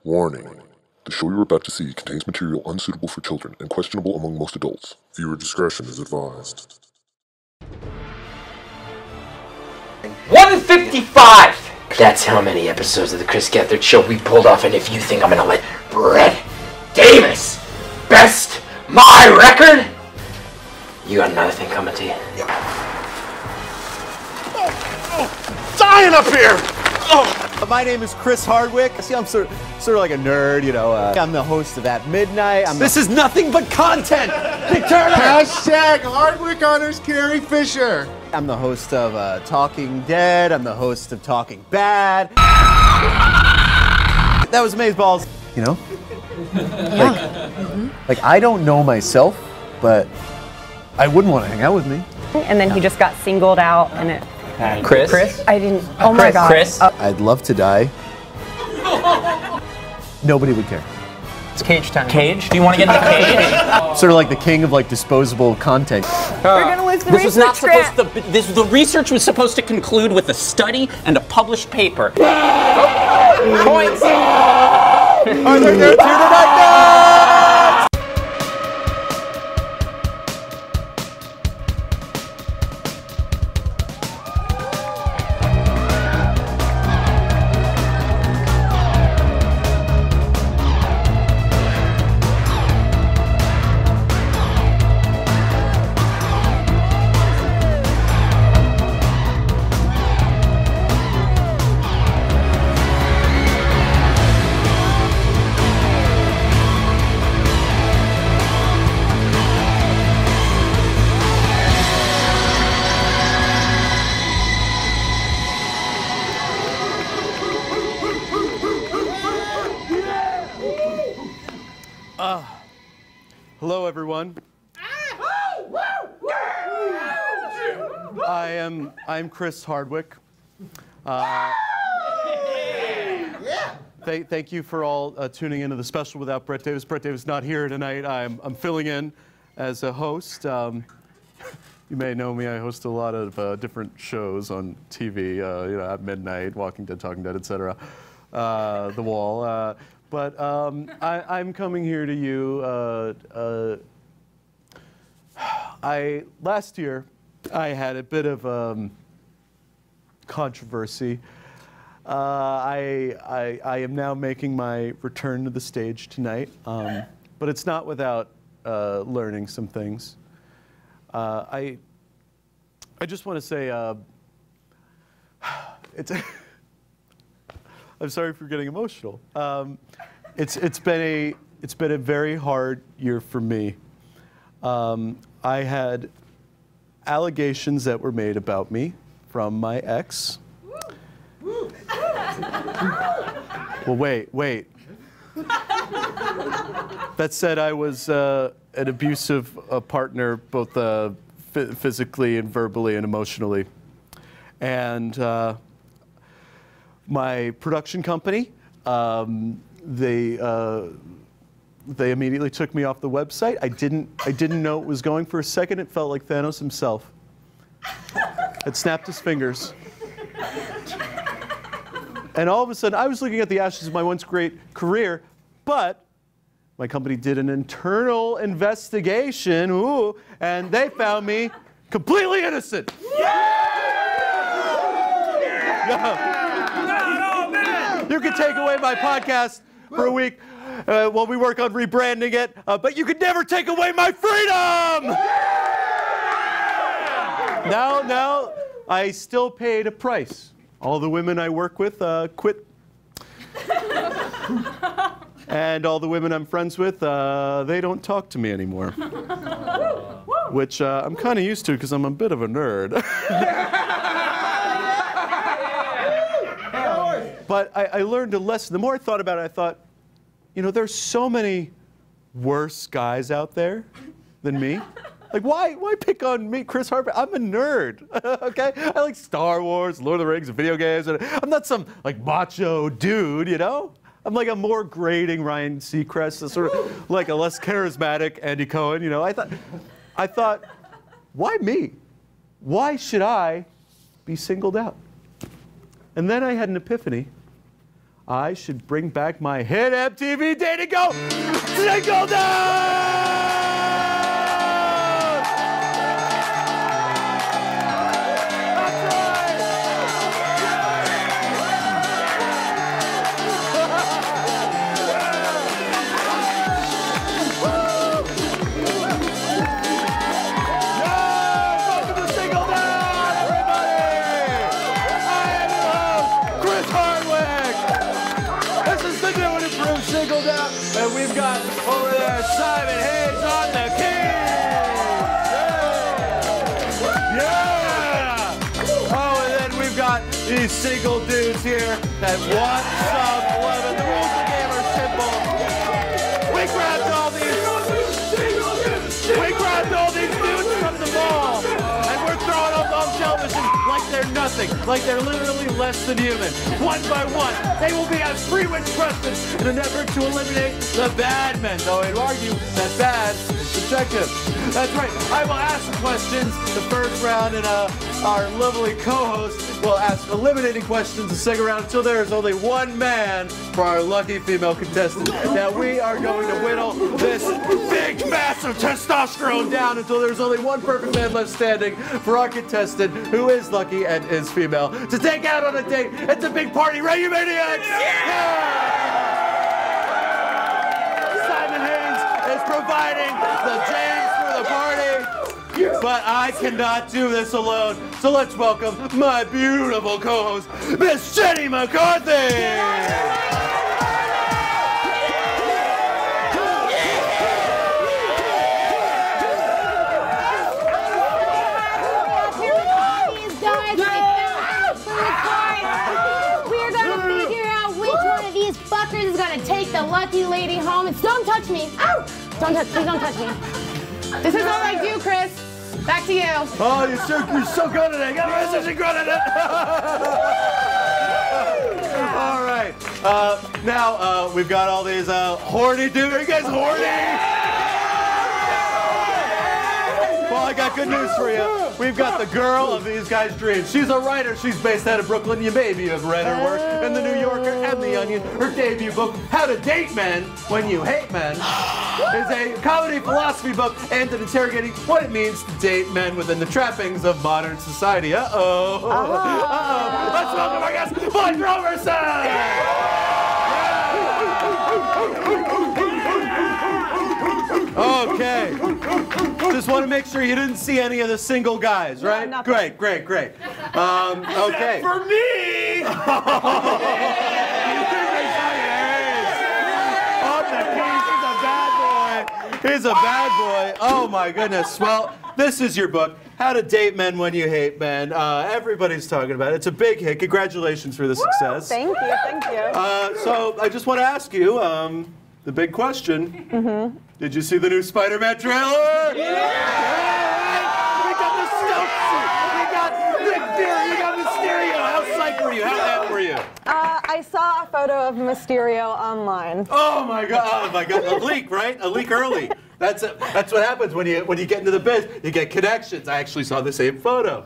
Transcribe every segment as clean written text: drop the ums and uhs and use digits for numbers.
Warning. The show you're about to see contains material unsuitable for children and questionable among most adults. Viewer discretion is advised. 155! That's how many episodes of the Chris Gethard Show we pulled off, and if you think I'm gonna let Brett Davis best my record, you got another thing coming to you. Dying up here! My name is Chris Hardwick. See, I'm sort of like a nerd, you know. I'm the host of At Midnight. This is nothing but content! Nick Turner! Hashtag Hardwick honors Carrie Fisher. I'm the host of Talking Dead. I'm the host of Talking Bad. That was Amazeballs. You know? Like, I don't know myself, but I wouldn't want to hang out with me. And then he just got singled out, and it... Chris? I didn't... Oh my God. Chris? I'd love to die. Nobody would care. It's cage time. Cage? Do you want to get in the cage? Sort of like the king of, like, disposable content. We're going to lose the This was not research supposed to. The research was supposed to conclude with a study and a published paper. Points! Are there nerds here tonight? Hello, everyone. I'm Chris Hardwick. Thank you for all tuning into the special without Brett Davis. Brett Davis not here tonight. I'm filling in as a host. You may know me. I host a lot of different shows on TV. You know, At Midnight, Walking Dead, Talking Dead, etc. The Wall. But I'm coming here to you. Last year, I had a bit of controversy. I am now making my return to the stage tonight, but it's not without learning some things. I just want to say, I'm sorry for getting emotional. It's been a very hard year for me. I had allegations that were made about me from my ex. Well, wait. That said, I was an abusive partner, both physically and verbally and emotionally. And my production company, they immediately took me off the website. I didn't know it was going. For a second, it felt like Thanos himself had snapped his fingers. And all of a sudden, I was looking at the ashes of my once great career, but my company did an internal investigation, and they found me completely innocent. You can take away my podcast for a week while we work on rebranding it, but you could never take away my freedom! Now, I still paid a price. All the women I work with quit. And all the women I'm friends with, they don't talk to me anymore. Which I'm kind of used to because I'm a bit of a nerd. But I learned a lesson. The more I thought about it, I thought, you know, there's so many worse guys out there than me. Like, why pick on me, Chris Hardwick? I'm a nerd, okay? I like Star Wars, Lord of the Rings, and video games. And I'm not some, like, macho dude, you know? I'm like a more grating Ryan Seacrest, sort of like a less charismatic Andy Cohen, you know? I thought, why me? Why should I be singled out? And then I had an epiphany. I should bring back my hit MTV dating go Single Down! And we've got over there Simon Hayes on the keys. Yeah! Oh, and then we've got these single dudes here that want some 11. The rules of the game are simple. We grabbed all these dudes from the mall, and we're throwing them on television like they're nothing, like they're literally less than human. One by one, they will be asked 3 witch questions in an effort to eliminate the bad men. Though I'd argue that bad is subjective. That's right. I will ask the questions the first round, and our lovely co-host will ask eliminating questions the second round until there is only one man for our lucky female contestant. Now we are going to whittle this big, massive testosterone down until there's only one perfect man left standing for our contestant who is lucky and is female to take out on a date. It's a big party, right, you maniacs? Yeah! Simon Hayes is providing the jams for the party, but I cannot do this alone. So let's welcome my beautiful co-host, Miss Jenny McCarthy. Is gonna take the lucky lady home. And don't touch me. Ow! Please don't touch me. This is all I do, Chris. Back to you. Oh, you're so good at it. You're such a good at it. All right. Now we've got all these horny dudes. Are you guys horny? Well, I got good news for you. We've got the girl of these guys' dreams. She's a writer. She's based out of Brooklyn. You maybe have read her work in The New Yorker and The Onion. Her debut book, How to Date Men When You Hate Men, is a comedy philosophy book aimed at interrogating what it means to date men within the trappings of modern society. Uh-oh. Uh-oh. Let's welcome our guest, Blythe Roberson! Okay. Just want to make sure you didn't see any of the single guys, right? No, great. Okay. For me! He's a bad boy. Oh my goodness. Well, this is your book, How to Date Men When You Hate Men. Everybody's talking about it. It's a big hit. Congratulations for the success. Thank you. So I just want to ask you the big question. Mm-hmm. Did you see the new Spider-Man trailer? Yeah! We got the Stokes. We got Nick Fury. We got Mysterio. How psyched were you? How amped were you? I saw a photo of Mysterio online. Oh my god! A leak, right? A leak early. That's what happens when you get into the biz. You get connections. I actually saw the same photo.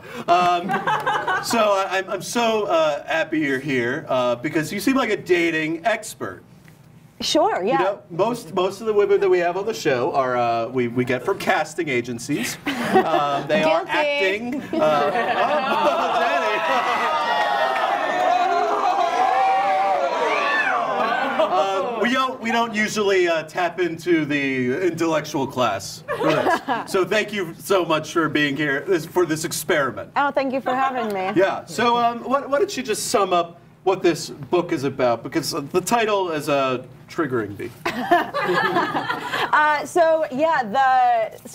So I'm so happy you're here because you seem like a dating expert. Sure, yeah. You know, most of the women that we have on the show are we get from casting agencies. They are acting. We don't usually tap into the intellectual class for this. So thank you so much for being here for this experiment. Oh, thank you for having me. Yeah. So why don't you just sum up what this book is about, because the title is triggering me. So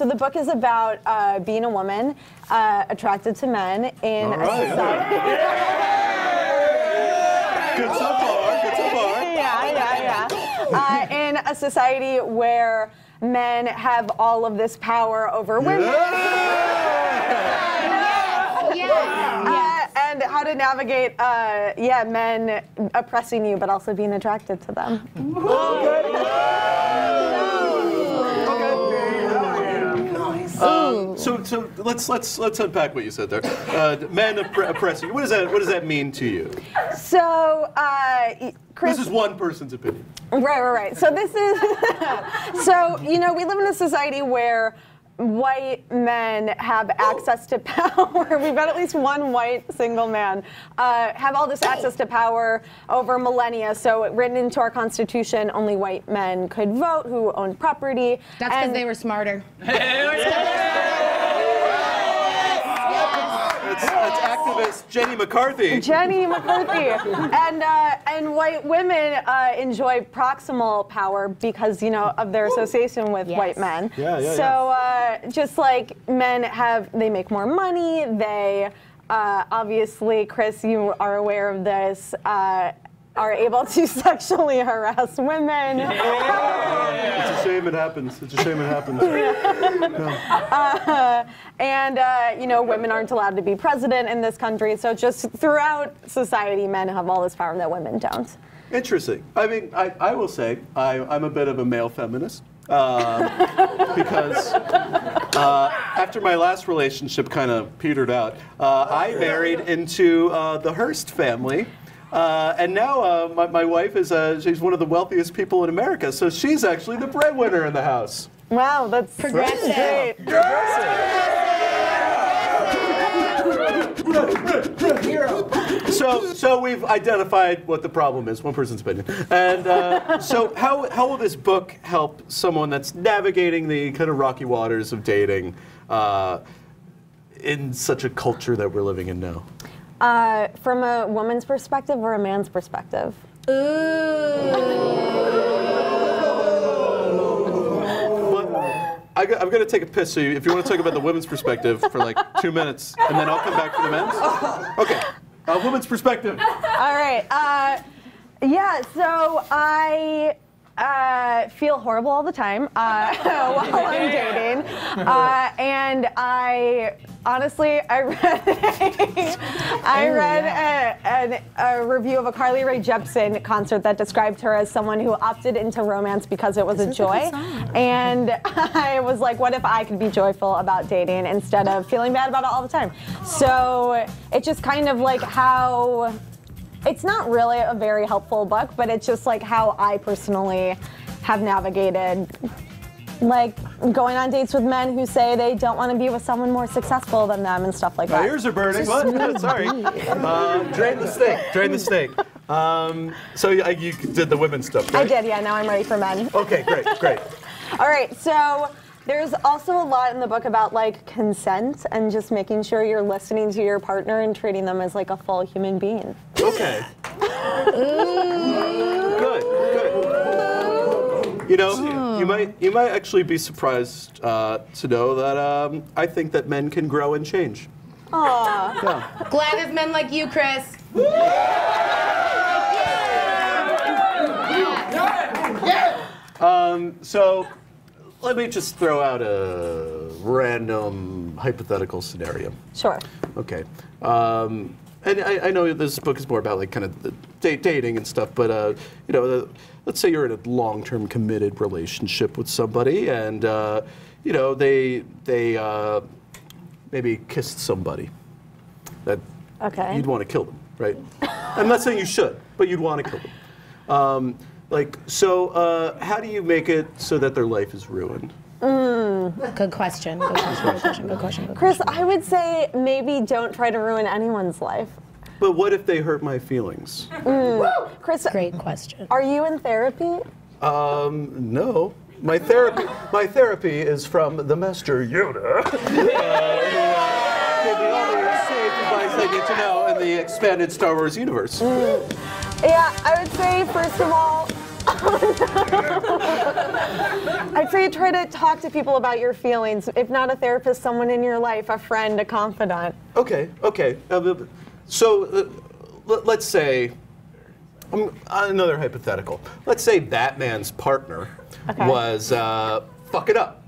the book is about being a woman attracted to men in a society. Good so far. Good so far. Yeah. In a society where men have all of this power over women. And how to navigate, men oppressing you, but also being attracted to them. So let's unpack what you said there. Men oppressing you. What does that mean to you? So, Chris. This is one person's opinion. Right. So this is, so, we live in a society where white men have access to power. We've got at least one white single man have all this access to power over millennia. So written into our Constitution, only white men could vote who owned property. That's because they were smarter. That's activist Jenny McCarthy. Jenny McCarthy. And white women enjoy proximal power because, of their association with white men. So just like men they make more money, they obviously, Chris, you are aware of this, are able to sexually harass women. It's a shame it happens. Women aren't allowed to be president in this country. So just throughout society, men have all this power that women don't. Interesting. I mean, I will say I'm a bit of a male feminist because after my last relationship kind of petered out, I married into the Hearst family. And now my wife is she's one of the wealthiest people in America, so she's actually the breadwinner in the house. Wow, that's progressive. Great. So we've identified what the problem is, one person's opinion. And so how will this book help someone that's navigating the kind of rocky waters of dating in such a culture that we're living in now? From a woman's perspective or a man's perspective? I'm going to take a piss, so if you want to talk about the women's perspective for like 2 minutes, and then I'll come back to the men's. Okay, women's perspective. All right. So I feel horrible all the time while I'm dating. And I honestly, I read a review of a Carly Rae Jepsen concert that described her as someone who opted into romance because it was a joy. And I was like, what if I could be joyful about dating instead of feeling bad about it all the time? So it's just kind of like how, it's not really a very helpful book, but it's just like how I personally have navigated like going on dates with men who say they don't want to be with someone more successful than them and stuff like that. My ears are burning. What? Sorry. Drain the steak. So you did the women's stuff, right? I did, yeah. Now I'm ready for men. Okay, great. All right, so there's also a lot in the book about like consent and just making sure you're listening to your partner and treating them as like a full human being. Okay. Good. You might actually be surprised to know that I think that men can grow and change. Aww. Yeah. Glad it's men like you, Chris. So let me just throw out a random hypothetical scenario. Sure. Okay. And I know this book is more about like kind of the dating and stuff, but let's say you're in a long-term committed relationship with somebody, and they maybe kissed somebody that you'd want to kill them, right? I'm not saying you should, but you'd want to kill them. How do you make it so that their life is ruined? Good question. Chris, I would say maybe don't try to ruin anyone's life. But what if they hurt my feelings? Chris, great question. Are you in therapy? No. My therapy is from the Master Yoda. Give me all the sage advice I need to know in the expanded Star Wars universe. Yeah, I would say first of all, I'd say try to talk to people about your feelings. If not a therapist, someone in your life, a friend, a confidant. Okay. Let's say, another hypothetical. Let's say Batman's partner was fucking up.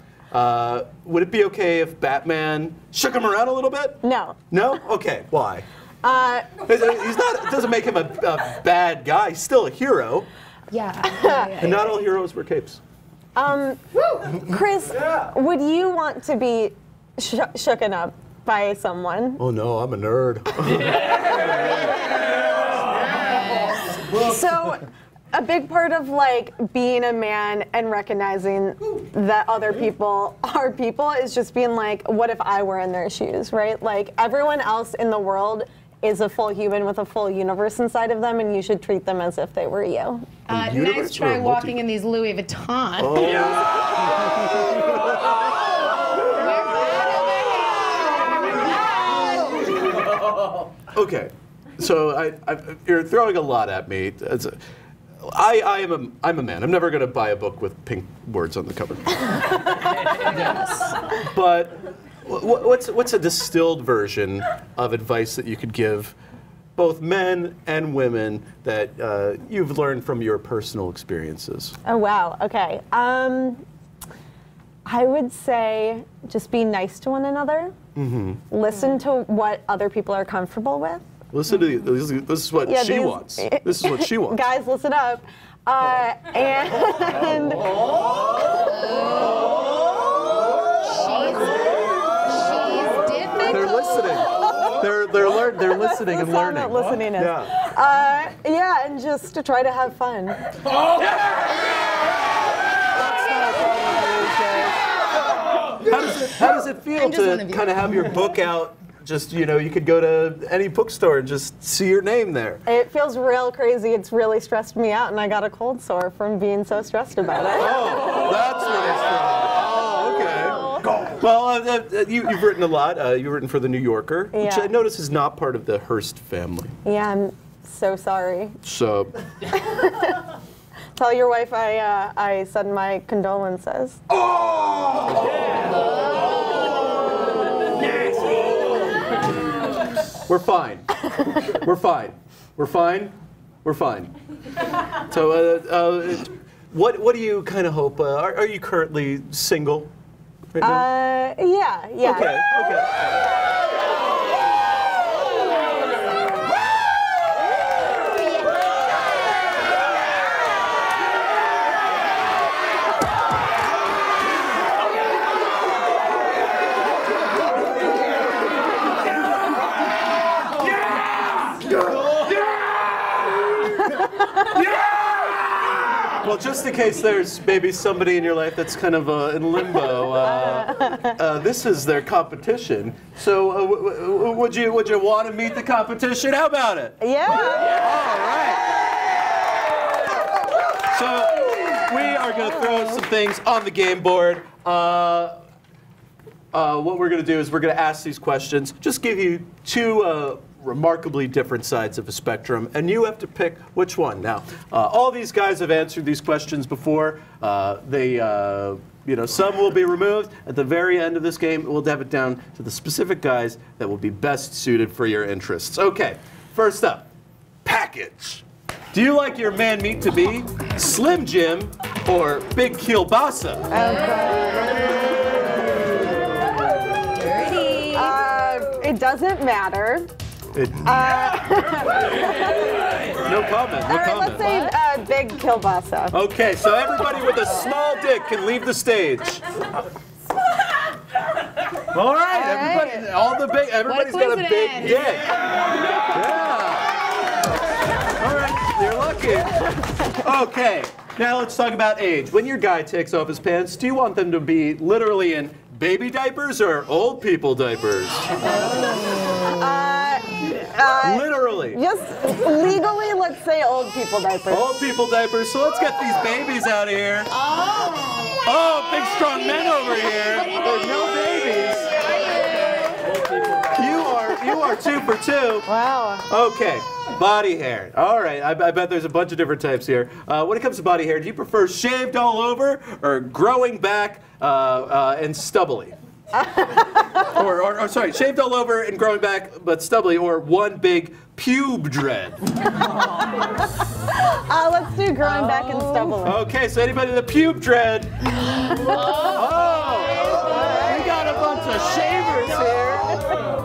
Would it be okay if Batman shook him around a little bit? No. No? Okay, why? Doesn't make him a bad guy. He's still a hero. Yeah. And not all heroes wear capes. Chris, would you want to be shooken up by someone. Oh no, I'm a nerd. So, a big part of like being a man and recognizing that other people are people is just being like, what if I were in their shoes, right? Like everyone else in the world is a full human with a full universe inside of them, and you should treat them as if they were you. Nice try walking in these Louis Vuitton. Okay, so you're throwing a lot at me. I'm a man. I'm never going to buy a book with pink words on the cover. But what's a distilled version of advice that you could give both men and women that you've learned from your personal experiences? Oh wow. Okay. I would say just be nice to one another. Listen to what other people are comfortable with. Listen to this is what she wants. This is what she wants. Guys, listen up. And She's difficult. They're listening. They're listening and learning. That's what listening is. Yeah. And just to try to have fun. How does it feel to kind of have your book out? Just, you know, you could go to any bookstore and just see your name there. It feels real crazy. It's really stressed me out, and I got a cold sore from being so stressed about it. Oh, that's what it's from. Oh, okay. Well, you've written a lot. You've written for The New Yorker, which I notice is not part of the Hearst family. Yeah, I'm so sorry. So. Tell your wife I send my condolences. We're fine. We're fine. We're fine. We're fine. So, what do you kind of hope? Are you currently single right now? Yeah. Okay. Well, just in case there's maybe somebody in your life that's kind of in limbo, this is their competition. So, would you want to meet the competition? How about it? Yeah. All right. So, we are going to throw some things on the game board. What we're going to do is we're going to ask these questions. Just give you two remarkably different sides of a spectrum, and you have to pick which one. Now, all these guys have answered these questions before. Some will be removed. At the very end of this game, we'll have it down to the specific guys that will be best suited for your interests. Okay, first up, package. Do you like your man meat to be Slim Jim or Big Kielbasa? It doesn't matter. No comment. No comment. Let's say Big Kielbasa. Okay, so everybody with a small dick can leave the stage. All right, everybody. Everybody's got a big dick. Yeah. All right, you're lucky. Okay, now let's talk about age. When your guy takes off his pants, do you want them to be literally in baby diapers or old people diapers? Literally. Just legally, let's say old people diapers. Old people diapers. So let's get these babies out of here. Oh, big strong men over here. There's no babies. You are 2 for 2. Wow. Okay. Body hair. All right. I bet there's a bunch of different types here. When it comes to body hair, do you prefer shaved all over or growing back and stubbly? or sorry, shaved all over and growing back but stubbly, or one big pube dread? Let's do growing back and stubbly. Okay, so anybody with a pube dread? We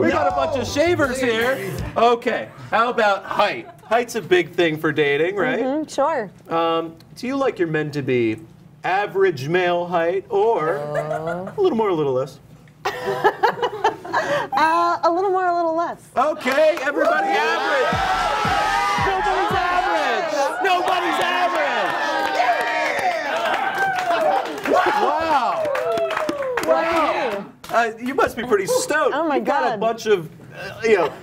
got a bunch of shavers here. Okay, how about height? Height's a big thing for dating, right? Sure. Do you like your men to be average male height or a little more, a little less? A little more, a little less. Okay, everybody average. Nobody's average. Nobody's average. Wow. Wow. You must be pretty stoked. Oh my You've got a God. bunch of,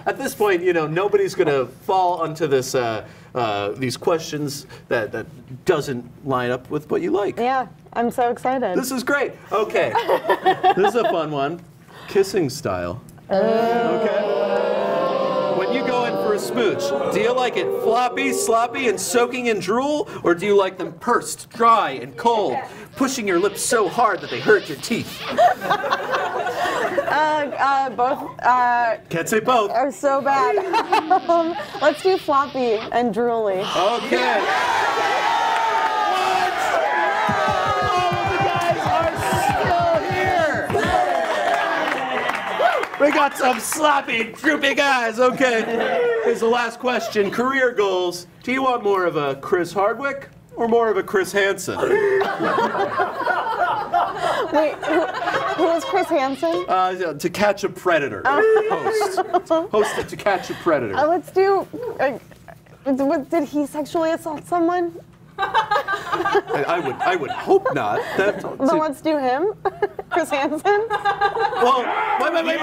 at this point, nobody's going to fall onto this, these questions that doesn't line up with what you like. Yeah, I'm so excited. This is great. Okay. This is a fun one. Kissing style. Okay. When you go in for a smooch, do you like it floppy, sloppy, and soaking in drool? Or do you like them pursed, dry, and cold, pushing your lips so hard that they hurt your teeth? Both Can't say both. are so bad. Let's do floppy and drooly. Okay. What? All of the guys are still here. We got some sloppy, droopy guys. Okay. Here's the last question. Career goals. Do you want more of a Chris Hardwick or more of a Chris Hansen? Wait, who is Chris Hansen? To Catch a Predator. Host. Hosted To Catch a Predator. Let's do. Did he sexually assault someone? I would hope not. Then let's do him, Chris Hansen. Well, wait.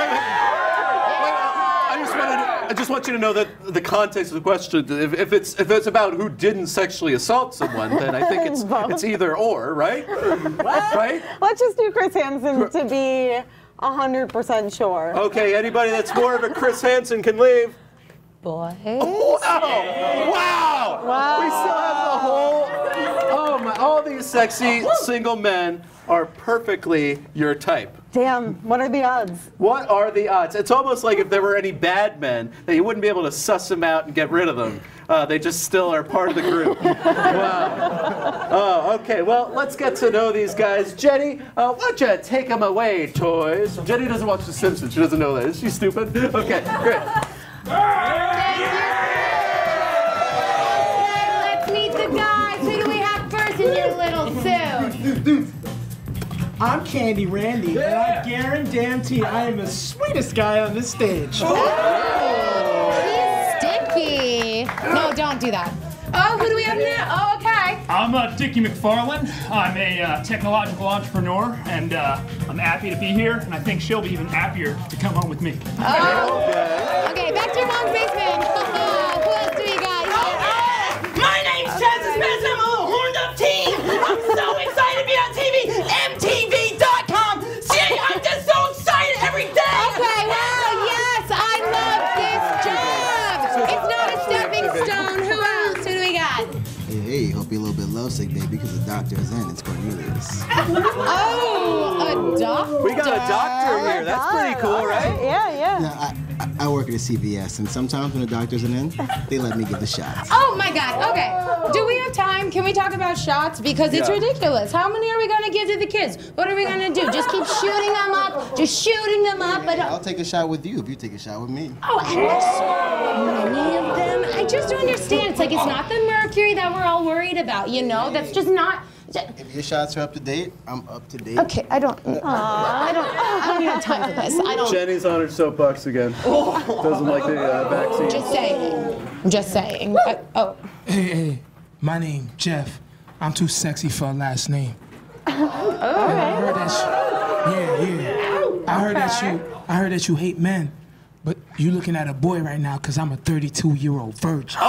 I just want you to know that the context of the question, if it's about who didn't sexually assault someone, then I think it's either or, right? Right? Let's just do Chris Hansen to be 100% sure. Okay, anybody that's more of a Chris Hansen can leave. Boys. Oh, wow! We still have the whole. Oh my! All these sexy single men are perfectly your type. Damn, what are the odds? What are the odds? It's almost like if there were any bad men, that you wouldn't be able to suss them out and get rid of them. They just still are part of the group. Wow. Oh, okay. Well, let's get to know these guys. Jenny, why don't you take them away, toys? Jenny doesn't watch The Simpsons. She doesn't know that. Is she stupid? Okay, great. Let's meet the guys. Who do we have first in your little suit? I'm Candy Randy, and I guarantee I am the sweetest guy on this stage. He's sticky. No, don't do that. Oh, who do we have now? Oh, okay. I'm Dickie McFarland. I'm a technological entrepreneur, and I'm happy to be here, and I think she'll be even happier to come home with me. Oh. Okay, back to your mom's basement. Who else do we got? My name's Chaz Spence. I'm a horned up teen. I'm so excited to be on TV. MTV.com. See, I'm just so excited every day. Okay, wow, yes, I love this job. It's not a stepping stone. Who else? Who do we got? Hey, hope you're a little bit lovesick, baby, because the doctor is in. It's Cornelius. Oh, a doctor. We got a doctor here. That's pretty cool, right? Yeah. I work at a CVS, and sometimes when the doctor isn't in, they let me give the shots. Oh my God, okay. Do we have time? Can we talk about shots? Because it's ridiculous. How many are we gonna give to the kids? What are we gonna do? Just keep shooting them up? Just shooting them up? But I'll take a shot with you if you take a shot with me. Oh, and there's so many of them. I just don't understand. It's like it's not the mercury that we're all worried about, you know? That's just not. If your shots are up to date, I'm up to date. Okay, I don't even have time for this. I don't. Jenny's on her soapbox again. Doesn't like the vaccine. Just saying. Hey, my name, Jeff. I'm too sexy for a last name. Oh, I heard that I heard that you hate men, but you looking at a boy right now because I'm a 32-year-old virgin.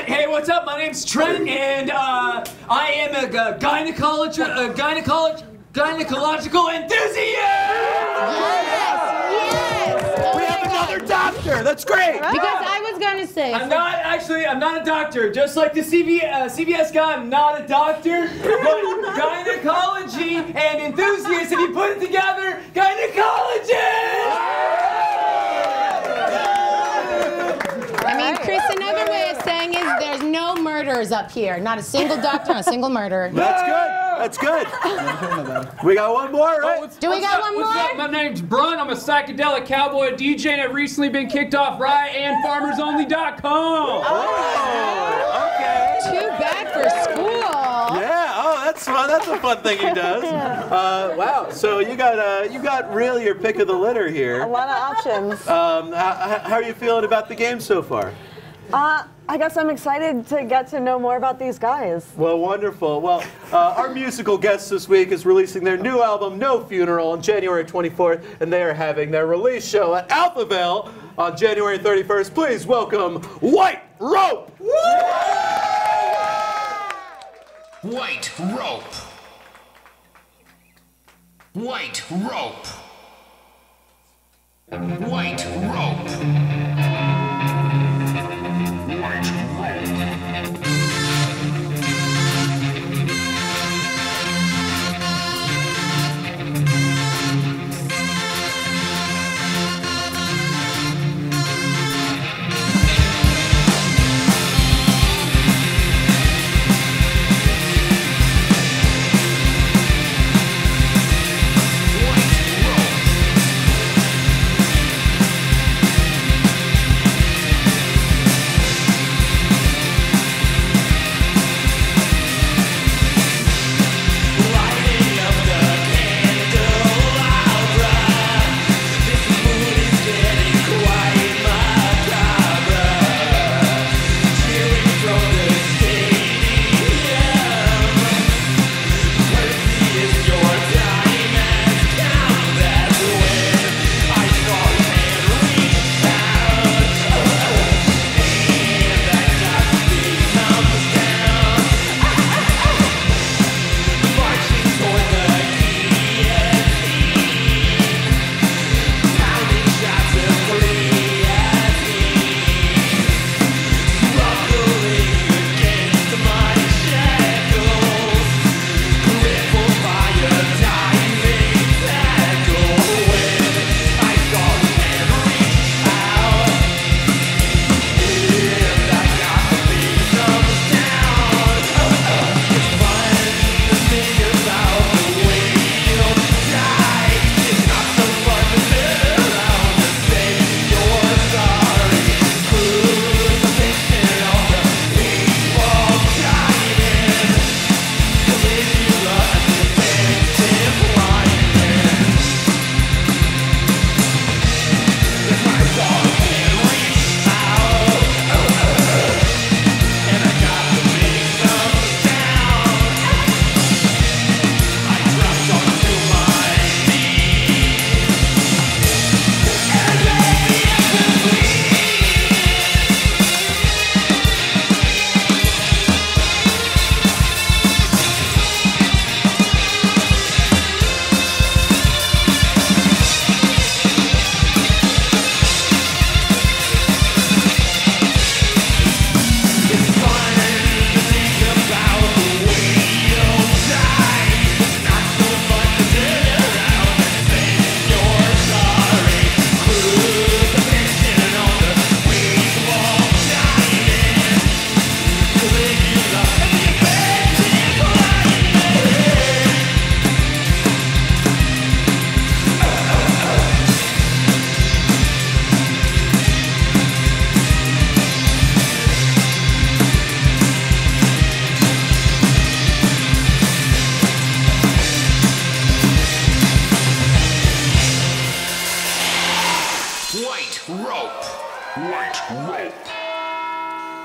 Hey, what's up? My name's Trent, and I am a gynecological enthusiast! Yes! We have another doctor. That's great. Because I was gonna say. I'm not a doctor. Just like the CBS guy, I'm not a doctor. But gynecology and enthusiast, if you put it together, gynecologist! I mean, Chris, another way of saying is there's no murders up here. Not a single doctor, not a single murderer. That's good. That's good. We got one more, right? Do we got one more? What's up? My name's Brun. I'm a psychedelic cowboy DJ, and I've recently been kicked off Riot and FarmersOnly.com. Oh, okay. Too bad for school. Yeah. Oh, that's fun. That's a fun thing he does. Wow. So you got really your pick of the litter here. A lot of options. How are you feeling about the game so far? I guess I'm excited to get to know more about these guys. Well, wonderful. Well, our musical guest this week is releasing their new album, No Funeral, on January 24th, and they are having their release show at Alphaville on January 31st. Please welcome White Rope! White Rope. White Rope. White Rope.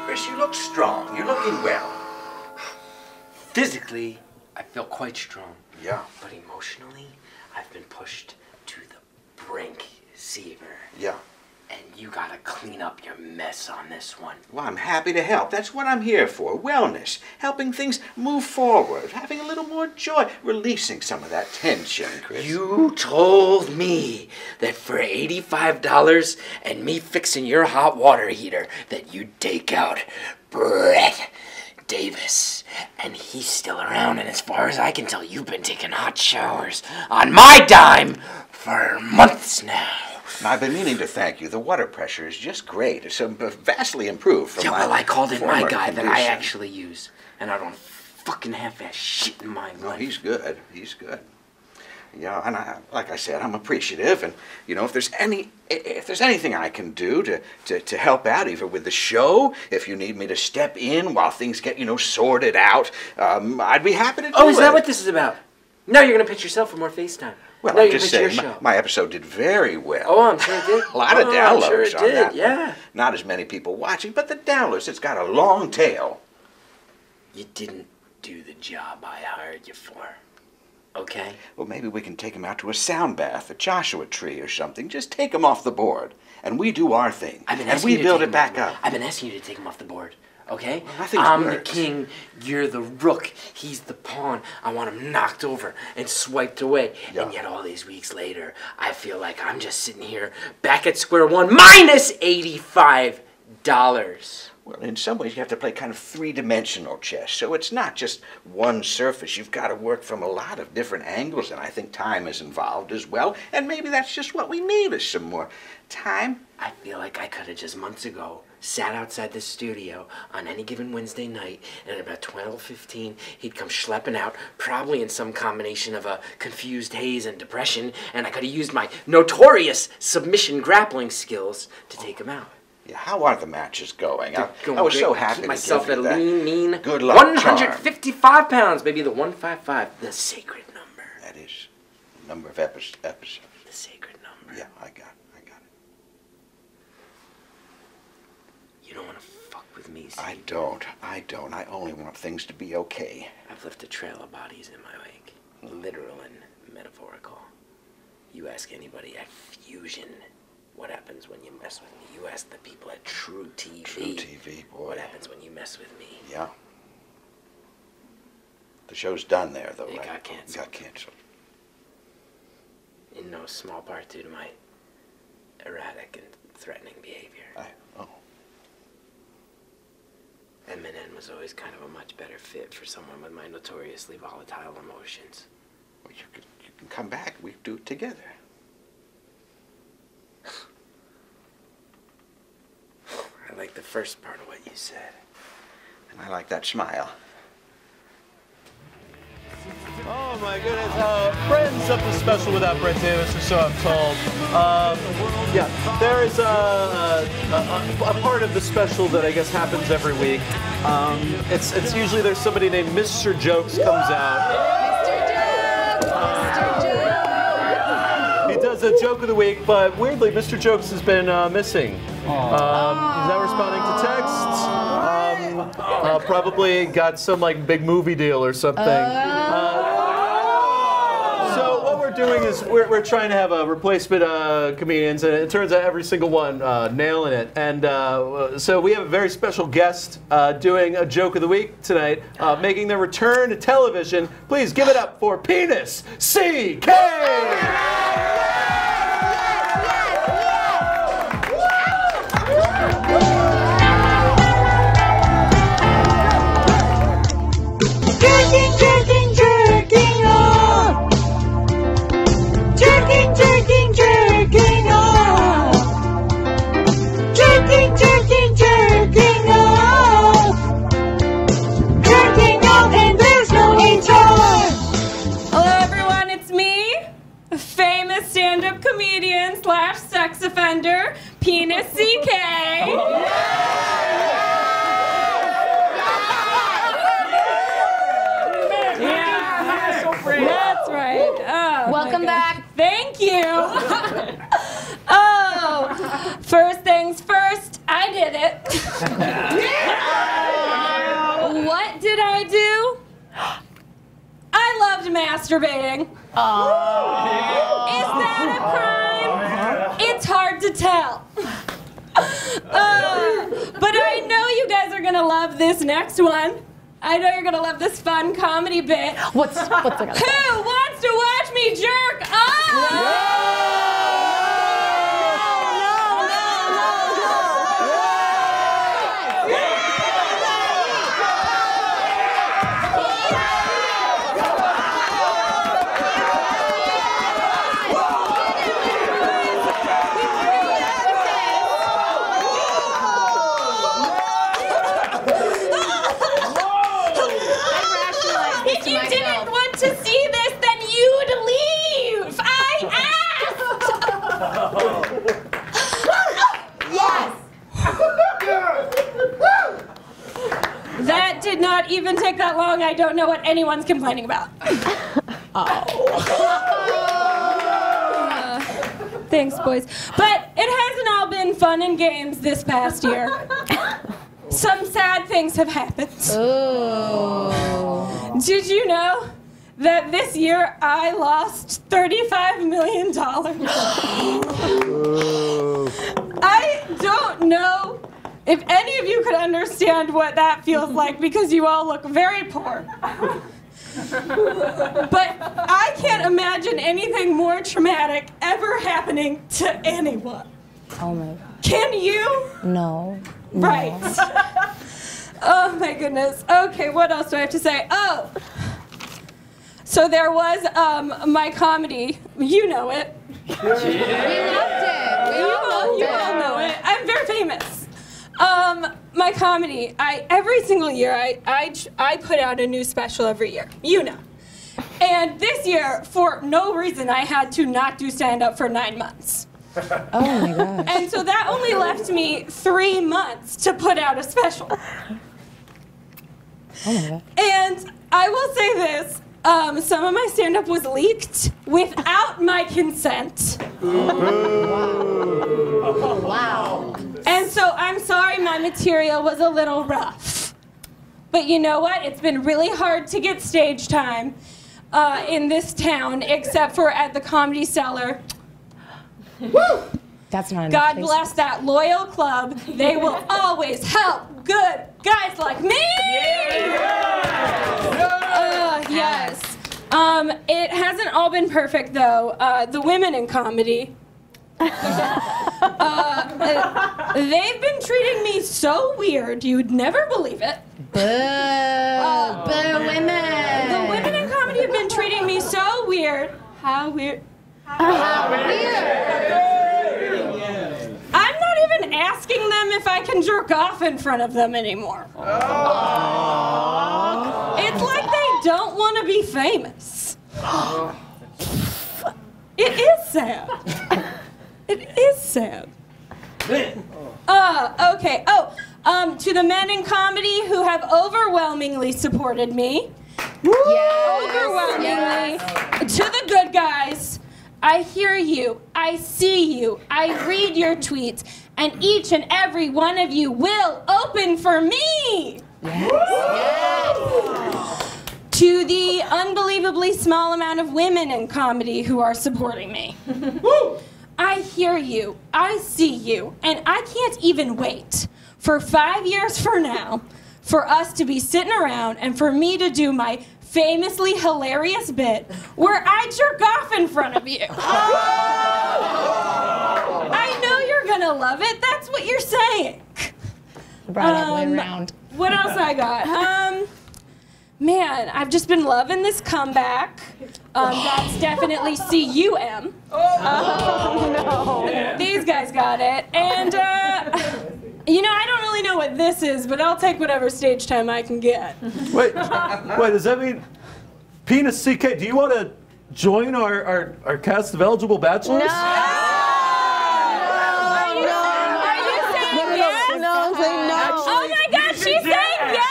Chris, you look strong. You're looking well. Physically, I feel quite strong. Yeah. But emotionally, I've been pushed to the brink, Seaver. Yeah. And you gotta clean up your mess on this one. Well, I'm happy to help. That's what I'm here for. Wellness. Helping things move forward. Having a little more joy. Releasing some of that tension, Chris. You told me that for $85 and me fixing your hot water heater that you'd take out Brett Davis. And he's still around, and as far as I can tell, you've been taking hot showers on my dime for months now. I've been meaning to thank you. The water pressure is just great. It's vastly improved from yeah, well, I called in my guy condition. that I actually use, and I don't fucking half-ass shit in my life. No, he's good. He's good. Yeah, and like I said, I'm appreciative, and you know, if there's anything I can do to help out, either with the show, if you need me to step in while things get, you know, sorted out, I'd be happy to do it. Oh, is that what this is about? Now you're gonna pitch yourself for more FaceTime. Well, now I'm you're just gonna pitch saying, your show. my episode did very well. Oh, I'm sure it did. A lot of downloads I'm sure it on did. that. Yeah. Not as many people watching, but the downloads, it's got a long tail. You didn't do the job I hired you for. Okay? Well, maybe we can take him out to a sound bath, a Joshua tree or something. Just take him off the board, and we do our thing, and we build it back up. I've been asking you to take him off the board. Okay? Well, nothing's I'm the worked. king, you're the rook, he's the pawn. I want him knocked over and swiped away. Yeah. And yet all these weeks later, I feel like I'm just sitting here back at square one, minus $85. Well, in some ways, you have to play kind of three-dimensional chess, so it's not just one surface. You've got to work from a lot of different angles, and I think time is involved as well, and maybe that's just what we need is some more time. I feel like I could have just months ago sat outside this studio on any given Wednesday night, and at about 12:15, he'd come schlepping out, probably in some combination of a confused haze and depression, and I could have used my notorious submission grappling skills to take him out. Yeah, how are the matches going? I Going was great. so I happy keep to myself give at you a that. lean, mean, Good luck, 155 pounds, maybe the 155, the sacred number. That is the number of episodes. The sacred number. Yeah, I got it. You don't want to fuck with me, see? I don't. I only want things to be okay. I've left a trail of bodies in my wake, literal and metaphorical. You ask anybody at Fusion what happens when you mess with me. You ask the people at True TV. True TV, boy. What happens when you mess with me? Yeah. The show's done there, though, It right? got canceled. Got canceled. In no small part due to my erratic and threatening behavior. MNN was always kind of a much better fit for someone with my notoriously volatile emotions. Well, you can come back. We do it together. I like the first part of what you said. And I like that smile. Oh my goodness. Friends of the special without Brett Davis, or so I'm told. Yeah, there is a part of the special that I guess happens every week. It's usually there's somebody named Mr. Jokes comes out. He does a joke of the week, but weirdly, Mr. Jokes has been missing. He's not responding to texts. Probably got some like big movie deal or something. So what we're doing is we're trying to have a replacement comedians, and it turns out every single one nailing it. And so we have a very special guest doing a joke of the week tonight, making their return to television. Please give it up for Penis CK. Famous stand-up comedian / sex offender, Penis CK. That's right. Oh, Welcome back. Thank you. Oh, first things first, I did it. What did I do? I loved masturbating. Is that a crime? It's hard to tell. But I know you guys are gonna love this next one. I know you're gonna love this fun comedy bit. What's it gonna be? Who wants to watch me jerk off? Yes! That did not even take that long. I don't know what anyone's complaining about. Thanks, boys. But it hasn't all been fun and games this past year. Some sad things have happened. Ooh. Did you know that this year I lost $35 million? I don't know if any of you could understand what that feels like because you all look very poor. But I can't imagine anything more traumatic ever happening to anyone. Oh my God. Can you? No. Right. Oh my goodness. Okay, what else do I have to say? Oh. So there was my comedy. You know it. We loved it. You all know it. I'm very famous. My comedy. Every single year I put out a new special every year. You know. And this year, for no reason, I had to not do stand-up for 9 months. Oh my gosh. And so that only left me 3 months to put out a special. Oh my God. And I will say this, some of my stand-up was leaked without my consent. Wow. And so I'm sorry my material was a little rough. But you know what? It's been really hard to get stage time in this town, except for at the Comedy Cellar. Woo! That's not God bless that loyal club. They will always help good guys like me. Yes. It hasn't all been perfect though. The women in comedy. They've been treating me so weird, you'd never believe it. Boo! Boo, women! The women in comedy have been treating me so weird. How weird? How weird! I'm not even asking them if I can jerk off in front of them anymore. It's like they don't want to be famous. It is sad. It is sad. Okay. To the men in comedy who have overwhelmingly supported me. Yes. Overwhelmingly. Yes. To the good guys, I hear you, I see you, I read your tweets, and each and every one of you will open for me. Yes. Yes. To the unbelievably small amount of women in comedy who are supporting me. I hear you, I see you, and I can't even wait for 5 years from now for us to be sitting around and for me to do my famously hilarious bit where I jerk off in front of you. I know you're gonna love it, that's what you're saying. Brought it all the way around. What else I got? Man, I've just been loving this comeback. That's definitely CUM. Oh, no. These guys got it. And, you know, I don't really know what this is, but I'll take whatever stage time I can get. Wait, does that mean Penis CK, do you want to join our cast of eligible bachelors? No! Are you saying yes? No, say no. Oh my God, she's saying yes!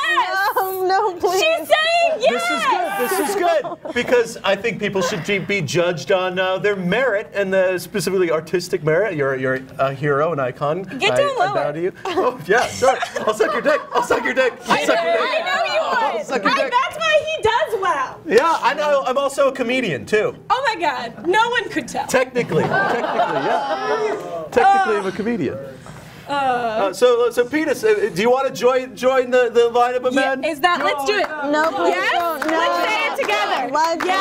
No, please. She's saying yes! This is good, because I think people should be judged on their merit, and specifically artistic merit. You're a hero, an icon. Get down lower. I bow to you. Oh, yeah, sure. I'll suck your dick. I'll suck your dick. I know you would. Suck your dick. That's why he does well. Yeah, I know. I'm also a comedian, too. Oh my God, no one could tell. Technically, yeah. Technically, I'm a comedian. So Penis, do you want to join the lineup of men? Is that, let's do it. No, please yes? don't. No. Let's say it together. Let's do it.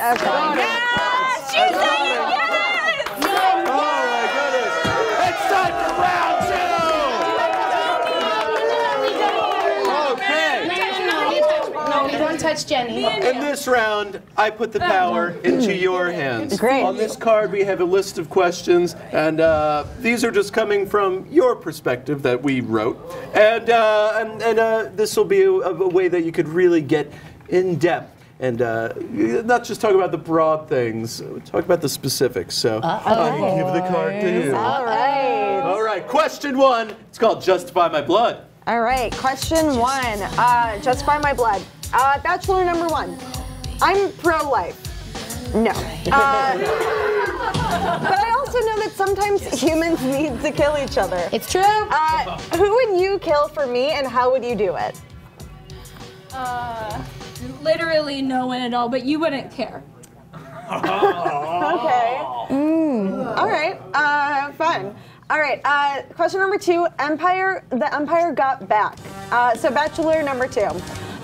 Okay. Yes! She's saying yes! Oh my goodness. It's time for round two! Okay. No, we don't touch Jenny. In this round, I put the power into your hands. Great. On this card, we have a list of questions, and these are just coming from your perspective that we wrote. And this will be a way that you could really get in depth and not just talk about the broad things, talk about the specifics. So I give the card to you. All right. All right, question 1. It's called Justify My Blood. All right, question 1. Justify My Blood. Bachelor number 1. I'm pro-life. No. But I also know that sometimes humans need to kill each other. It's true. Who would you kill for me, and how would you do it? Literally no one at all, but you wouldn't care. Okay. All right. Fun. All right. Question number 2. The Empire got back. So Bachelor number 2.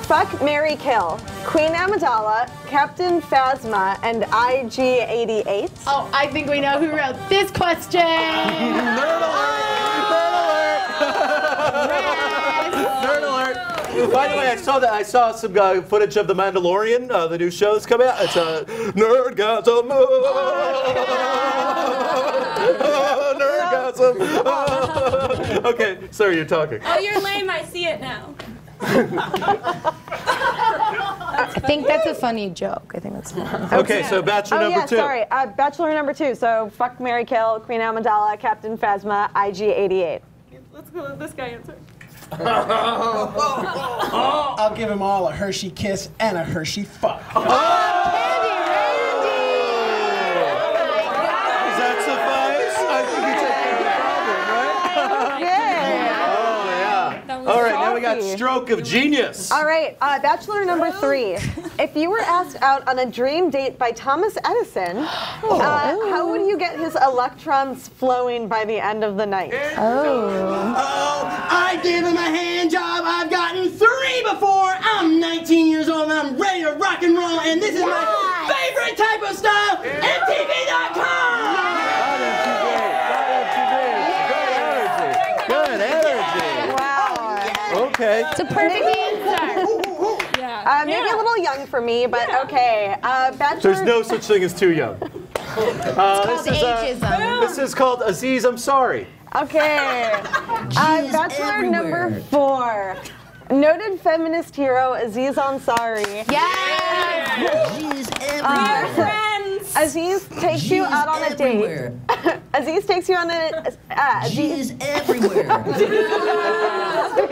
Fuck, marry, kill. Queen Amidala, Captain Phasma, and IG-88. Oh, I think we know who wrote this question. Nerd alert! Nerd alert! By the way, I saw some footage of The Mandalorian, the new show that's coming out. It's a Nerdgasm. Nerdgasm. Okay, sorry, you're talking. Oh, you're lame. I see it now. I think that's a funny joke. I think that's funny. Okay, so Bachelor number 2. Sorry. Bachelor number 2. So fuck, marry, kill. Queen Amidala, Captain Phasma, IG-88. Let's go let this guy answer. I'll give them all a Hershey kiss and a Hershey fuck. Does that suffice? I think you take care of the problem, right? Yeah. Oh, yeah. All right, now we got Stroke of Genius. All right, Bachelor number 3. If you were asked out on a dream date by Thomas Edison, how would you get his electrons flowing by the end of the night? I give him a hand job. I've gotten 3 before. I'm 19 years old and I'm ready to rock and roll. And this is my favorite type of style. MTV.com. Good energy. Wow. Okay. It's a perfect answer. Maybe a little young for me, but okay. Bachelor. There's no such thing as too young. This is called Aziz, I'm sorry. Okay. Bachelor number 4. Noted feminist hero Aziz Ansari. Yes! We're friends. Aziz takes you out on a date. Aziz takes you on a. She's everywhere.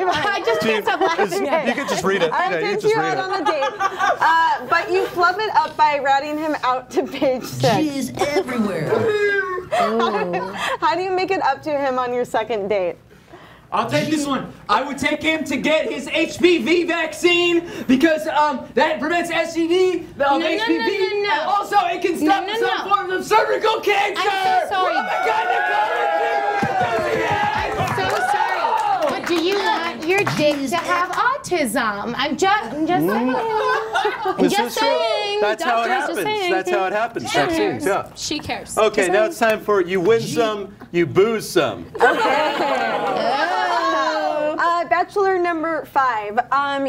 I just can't stop laughing. You can just read it. Takes you out on a date, but you flub it up by routing him out to page 6. She's everywhere. How do you make it up to him on your second date? I'll take this one. I would take him to get his HPV vaccine because that prevents STD, HPV, and also it can stop some forms of cervical cancer. I'm so sorry. Oh my God, I'm so sorry. But do you want your dick to have autism? I'm just saying. I'm just saying. That's how it happens. That's how it happens. Vaccines, yeah. She cares. Okay, now it's time for you win some, you booze some. Bachelor number 5.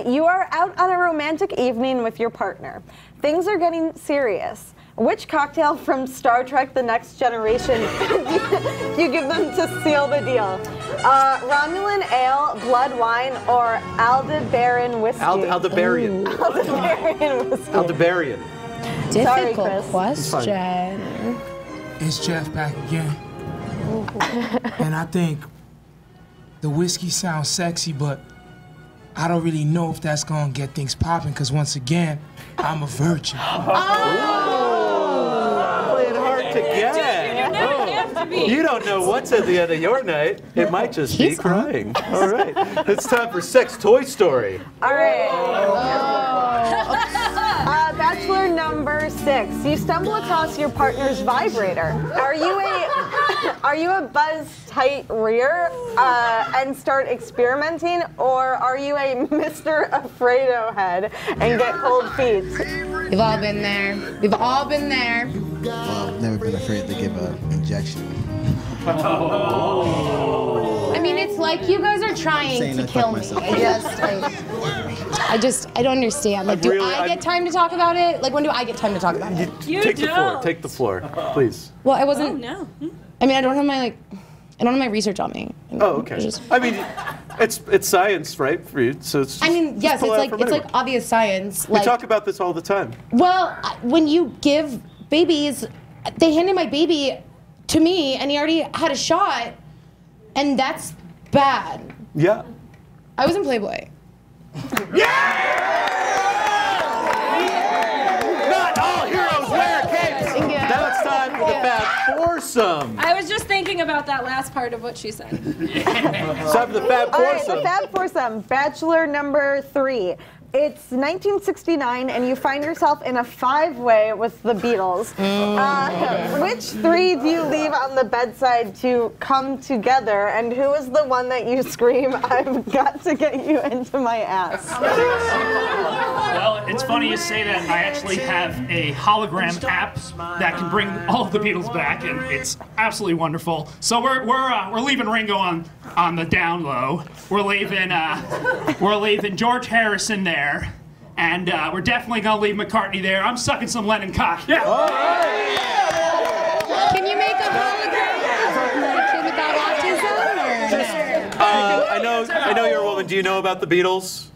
You are out on a romantic evening with your partner. Things are getting serious. Which cocktail from Star Trek The Next Generation you give them to seal the deal? Romulan ale, blood wine, or Aldebaran whiskey? Aldebarian. Aldebaran whiskey. Aldebarian. Difficult question. It's Jeff back again. And I think the whiskey sounds sexy, but I don't really know if that's gonna get things popping, because once again, I'm a virgin. Playing hard to get. You don't know what's at the end of your night. It might just be crying. All right. It's time for Sex Toy Story. All right. Bachelor number 6. You stumble across your partner's vibrator. Are you a buzz tight rear and start experimenting, or are you a Mr. Afraido head and get cold feet? We've all been there. We've all been there. Well, I've never been afraid to give an injection. I mean, it's like you guys are trying to kill me. I don't understand. Like, do I get time to talk about it? Like, when do I get time to talk about it? Take the floor. Take the floor, please. Well, I wasn't. No. I mean, I don't have my I don't have my research on me. Oh, okay. I mean, it's science, right, for you? So it's. I mean, yes, it's like obvious science. We talk about this all the time. Well, when you give babies, they handed my baby to me, and he already had a shot, and that's bad. Yeah. I was in Playboy. Not all heroes wear capes. Now it's time for the Fab Foursome. I was just thinking about that last part of what she said. It's time for the Fab All right, Foursome. the Fab Foursome, Bachelor number 3. It's 1969, and you find yourself in a 5-way with the Beatles. Which 3 do you leave on the bedside to come together, and who is the one that you scream, "I've got to get you into my ass"? Well, it's funny you say that. I actually have a hologram app that can bring all of the Beatles back, and it's absolutely wonderful. So we're leaving Ringo on the down low. We're leaving George Harrison there. And we're definitely gonna leave McCartney there. I'm sucking some Lennon cock. Yeah. All right. Can you make a hologram like Kid Without Autism? I know you're a woman. Do you know about the Beatles?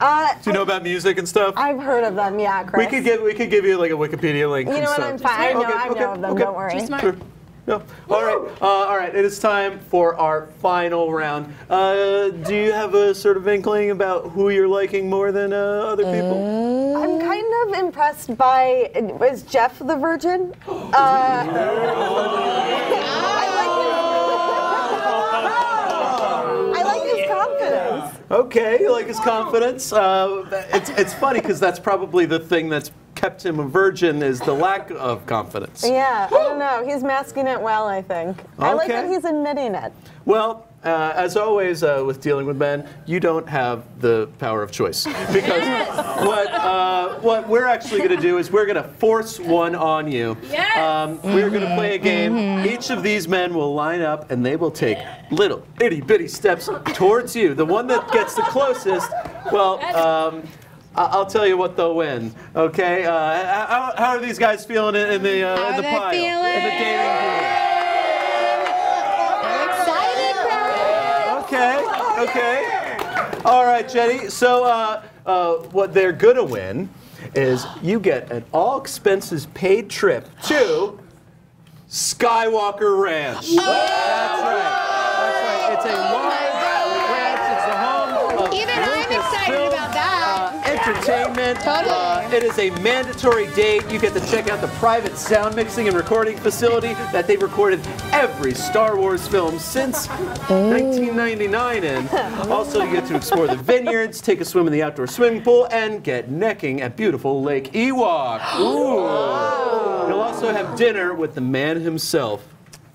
Do you know about music and stuff? I've heard of them, yeah, Chris. We could give you like a Wikipedia link. You and know what? stuff. I'm fine. I know of them. Don't worry. She's smart. Sure. No. All right. It is time for our final round. Do you have a sort of inkling about who you're liking more than other people? I'm kind of impressed by. Was Jeff the virgin? I like his confidence. Okay, you like his confidence. It's funny because that's probably the thing that's kept him a virgin is the lack of confidence. Yeah, I don't know. He's masking it well, I think. I like that he's admitting it. Well, as always with dealing with men, you don't have the power of choice. Because what we're actually going to do is we're going to force one on you. Yes! We're going to play a game. Each of these men will line up and they will take little itty bitty steps towards you. The one that gets the closest, well, I'll tell you what they'll win. Okay? How are these guys feeling in the pile? In the dating pool? Okay. All right, Jenny. So what they're gonna win is you get an all-expenses-paid trip to Skywalker Ranch. That's right. It's a large ranch. It's the home of Even I'm excited about that. Entertainment. Totally. It is a mandatory date. You get to check out the private sound mixing and recording facility that they recorded every Star Wars film since 1999 in. Also, you get to explore the vineyards, take a swim in the outdoor swimming pool, and get necking at beautiful Lake Ewok. Ooh. You'll also have dinner with the man himself,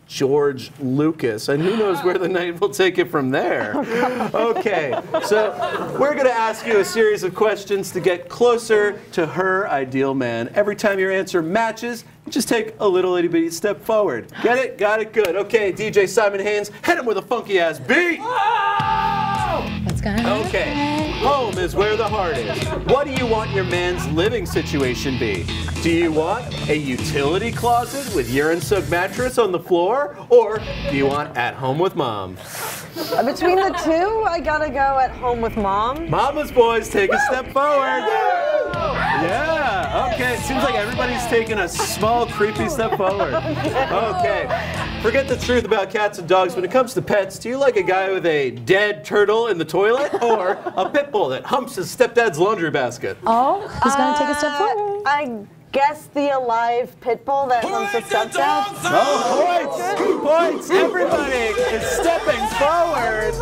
George Lucas, and who knows where the night will take it from there. Okay, so we're going to ask you a series of questions to get closer to her ideal man. Every time your answer matches, just take a little itty bitty step forward. Get it? Got it? Good. Okay, DJ Simon Haynes, hit him with a funky ass beat. What's going on? Okay, home is where the heart is. What do you want your man's living situation be? Do you want a utility closet with urine-soaked mattress on the floor? Or do you want at home with mom? Between the two, I gotta go at home with mom. Mama's boys, take a step forward. Yeah, okay, it seems like everybody's taking a small, creepy step forward. Okay, forget the truth about cats and dogs. When it comes to pets, do you like a guy with a dead turtle in the toilet or a pit bull that humps his stepdad's laundry basket? Oh, who's gonna take a step forward? I guess the alive pit bull that humps his stepdad. Oh, points! Everybody is stepping forward.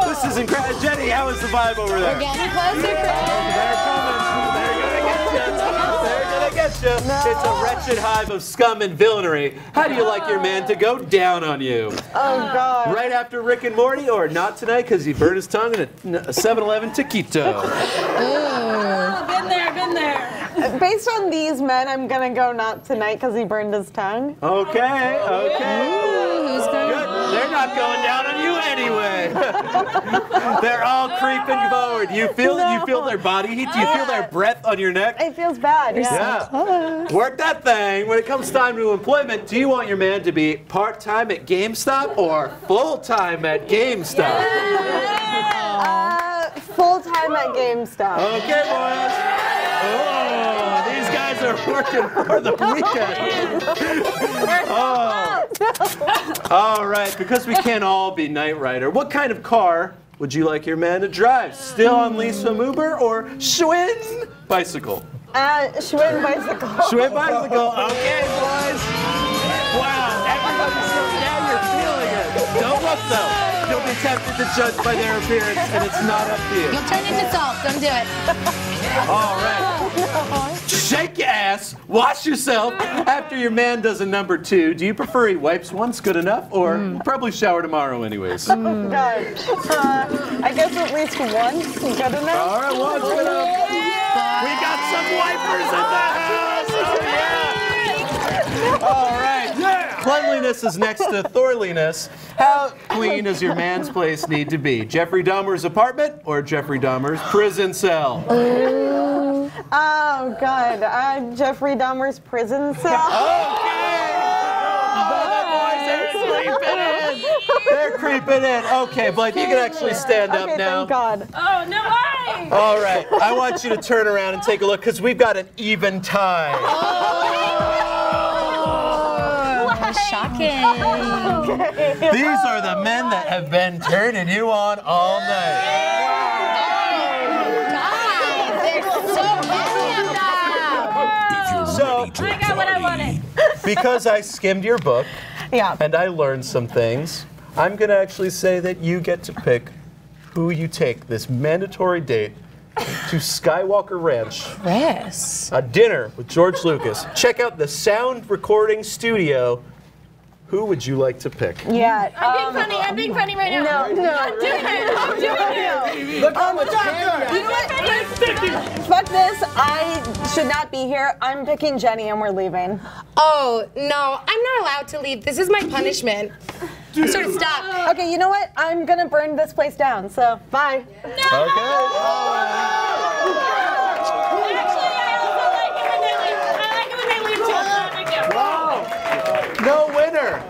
This is incredible. Jenny, how is the vibe over there? We're getting closer, They're coming. They're gonna get you. No. It's a wretched hive of scum and villainy. How do you like your man to go down on you? Oh, God. Right after Rick and Morty, or not tonight because he burned his tongue in a 7-Eleven taquito? Been there. Based on these men, I'm gonna go not tonight because he burned his tongue. Okay. Who's going? Good. They're not going down on you anyway. They're all creeping forward. You feel their body heat? Do you feel their breath on your neck? It feels bad. Yeah. Work that thing. When it comes time to employment, do you want your man to be part-time at GameStop or full-time at GameStop? Full-time at GameStop. Okay, boys. Oh, these guys are working for the weekend. All right, because we can't all be Knight Rider, what kind of car would you like your man to drive? Still on lease from Uber or Schwinn bicycle? Schwinn bicycle. Schwinn bicycle. Okay, boys. Wow, everybody's so now you're feeling it. Don't look though. You'll be tempted to judge by their appearance, and it's not up to you. You'll turn into salt. Don't do it. All right. Shake your ass, wash yourself after your man does a number 2. Do you prefer he wipes once good enough, or probably shower tomorrow anyways? I guess at least once good enough. All right, once good enough. We got some wipers in the house. Oh yeah. All right. Cleanliness is next to thorliness. How clean does your man's place need to be? Jeffrey Dahmer's apartment or Jeffrey Dahmer's prison cell? Oh, God. Jeffrey Dahmer's prison cell. Okay. They're creeping in. Okay, Blythe, you can actually stand up now. Thank God. Oh, no way! All right, I want you to turn around and take a look because we've got an even tie. Shocking. These are the men that have been turning you on all night. So, I got what I wanted. because I skimmed your book and I learned some things, I'm going to actually say that you get to pick who you take this mandatory date to Skywalker Ranch. Chris. A dinner with George Lucas. Check out the sound recording studio. Who would you like to pick? Yeah. I'm being funny right now. No. I'm doing it. Look how much candy. You know what? Fuck this. I should not be here. I'm picking Jenny and we're leaving. Oh, no. I'm not allowed to leave. This is my punishment. I'm sort of stuck. Okay, you know what? I'm going to burn this place down, so bye. No! No winner.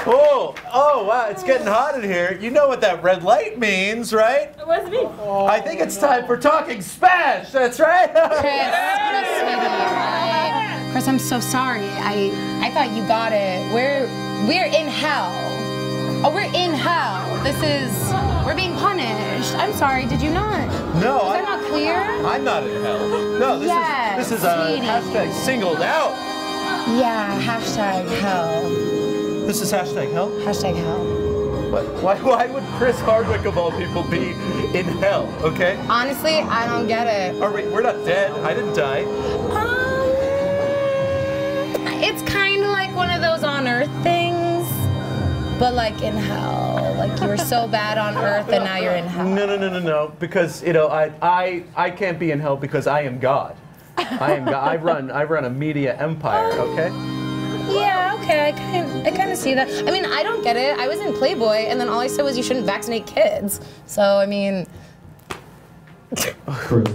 Oh, wow, it's getting hot in here. You know what that red light means, right? What does it mean? I think it's time for Talking Smash. That's right. Chris, I'm so sorry. I thought you got it. We're in hell. Oh, we're in hell. We're being punished. I'm sorry, did you not? No. Was that not clear? I'm not in hell. No, this is a hashtag singled out. Yeah, hashtag hell. This is hashtag hell? Hashtag hell. But why would Chris Hardwick, of all people, be in hell, okay? Honestly, I don't get it. We're not dead. I didn't die. It's kind of like one of those on Earth things, but like in hell. Like you were so bad on Earth and now you're in hell. No. Because, I can't be in hell because I am God. I am God. I run a media empire, okay? Yeah, okay, I kind of see that. I mean, I don't get it. I was in Playboy, and then all I said was you shouldn't vaccinate kids. So, I mean... Chris.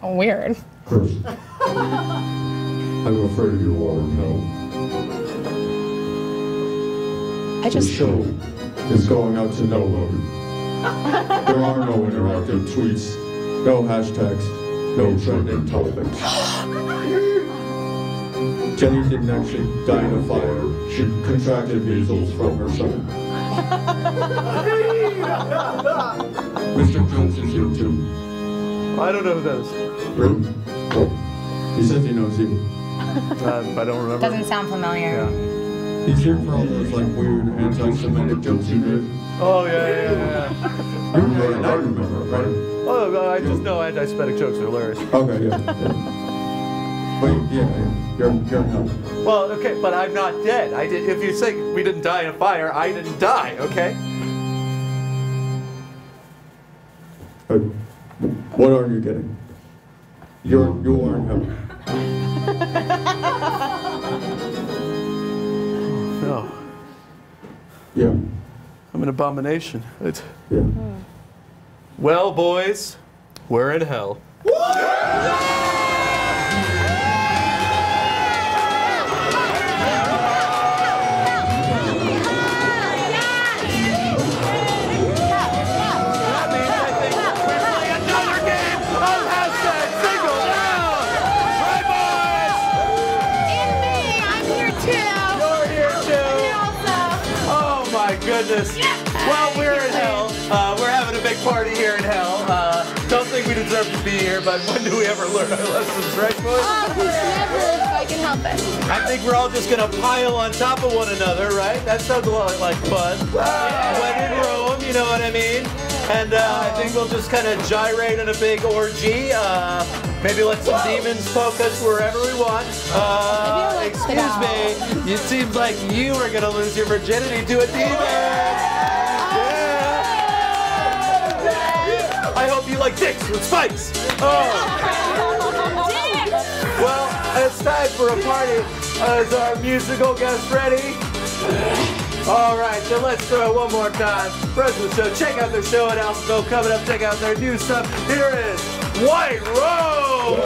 Weird. Chris. I'm afraid you already know. The show is going out to nobody. There are no interactive tweets, no hashtags, no trending topics. Jenny didn't actually die in a fire. She contracted measles from her son. Mr. Jones is here too. I don't know who that is. Really? Oh, he says he knows you. I don't remember. Doesn't sound familiar. Yeah. He's here for all those like weird anti-Semitic jokes he did. Oh, yeah. I remember, right? Oh, I just know anti-Semitic jokes are hilarious. Okay, yeah. But yeah, you're in hell. Well, okay, but I'm not dead. If you say we didn't die in a fire, I didn't die, okay? What are you getting? You are in hell. No. Yeah. I'm an abomination. Yeah. Well, boys, we're in hell. Goodness. Well, we're in hell. We're having a big party here in hell. Don't think we deserve to be here, but when do we ever learn our lessons, right, boys? Never if I can help it. I think we're all just gonna pile on top of one another, right? That sounds a lot like fun. When in Rome, you know what I mean? And I think we'll just kind of gyrate in a big orgy. Maybe let some demons poke us wherever we want. Excuse me, it seems like you are gonna lose your virginity to a demon. Yeah. I hope you like dicks with spikes. Oh. Well, it's time for a party. Is our musical guest ready? All right, so let's throw it one more time. Rest of the show, check out their show at Alphaville. Coming up, check out their new stuff. Here is White Rope.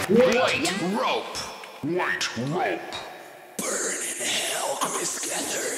White rope. White rope. Burn in hell, Chris Getter.